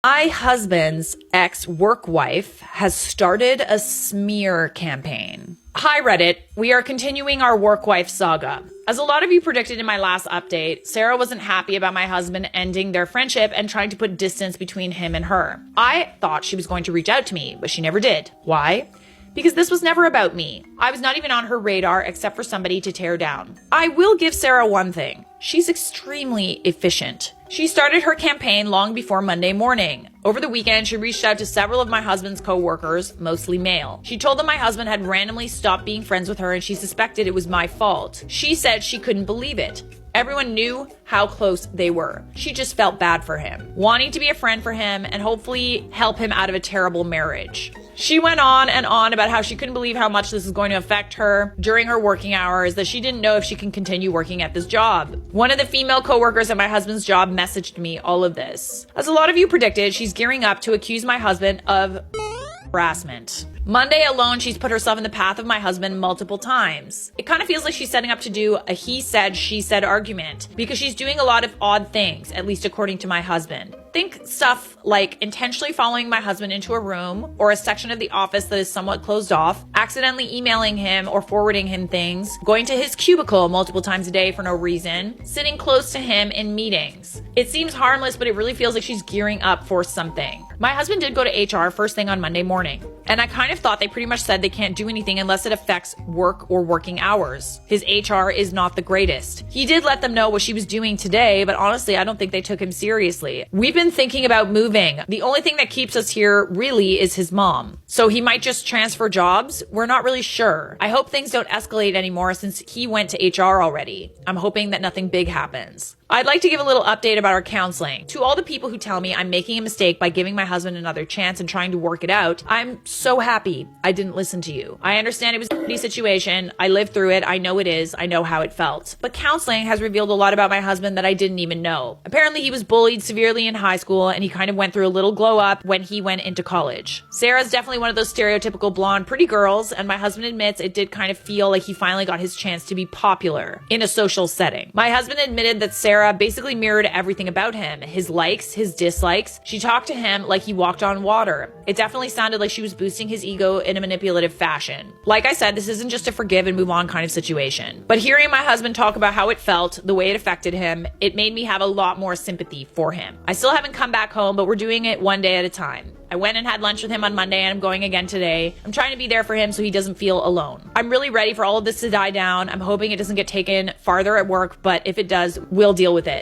My husband's ex-work wife has started a smear campaign. Hi Reddit, we are continuing our work wife saga. As a lot of you predicted in my last update, Sarah wasn't happy about my husband ending their friendship and trying to put distance between him and her. I thought she was going to reach out to me, but she never did. Why? Because this was never about me. I was not even on her radar except for somebody to tear down. I will give Sarah one thing. She's extremely efficient. She started her campaign long before Monday morning. Over the weekend, she reached out to several of my husband's co-workers, mostly male. She told them my husband had randomly stopped being friends with her and she suspected it was my fault. She said she couldn't believe it. Everyone knew how close they were. She just felt bad for him, wanting to be a friend for him and hopefully help him out of a terrible marriage. She went on and on about how she couldn't believe how much this is going to affect her during her working hours, that she didn't know if she can continue working at this job. One of the female coworkers at my husband's job messaged me all of this. As a lot of you predicted, she's gearing up to accuse my husband of harassment. Monday alone, she's put herself in the path of my husband multiple times. It kind of feels like she's setting up to do a he said, she said argument because she's doing a lot of odd things, at least according to my husband. Think stuff like intentionally following my husband into a room or a section of the office that is somewhat closed off, accidentally emailing him or forwarding him things, going to his cubicle multiple times a day for no reason, sitting close to him in meetings. It seems harmless, but it really feels like she's gearing up for something. My husband did go to HR first thing on Monday morning, and I kind of thought they pretty much said they can't do anything unless it affects work or working hours. His HR is not the greatest. He did let them know what she was doing today, but honestly, I don't think they took him seriously. We've been thinking about moving. The only thing that keeps us here really is his mom. So he might just transfer jobs. We're not really sure. I hope things don't escalate anymore since he went to HR already. I'm hoping that nothing big happens. I'd like to give a little update about our counseling. To all the people who tell me I'm making a mistake by giving my husband another chance and trying to work it out, I'm so happy I didn't listen to you. I understand it was a shitty situation. I lived through it. I know it is. I know how it felt. But counseling has revealed a lot about my husband that I didn't even know. Apparently he was bullied severely in high school and he kind of went through a little glow up when he went into college. Sarah's definitely one of those stereotypical blonde pretty girls, and my husband admits it did kind of feel like he finally got his chance to be popular in a social setting. My husband admitted that Sarah basically mirrored everything about him, his likes, his dislikes. She talked to him like he walked on water. It definitely sounded like she was boosting his ego in a manipulative fashion. Like I said, this isn't just a forgive and move on kind of situation. But hearing my husband talk about how it felt, the way it affected him, it made me have a lot more sympathy for him. I still haven't come back home, but we're doing it one day at a time. I went and had lunch with him on Monday and I'm going again today. I'm trying to be there for him so he doesn't feel alone. I'm really ready for all of this to die down. I'm hoping it doesn't get taken farther at work, but if it does, we'll deal with it.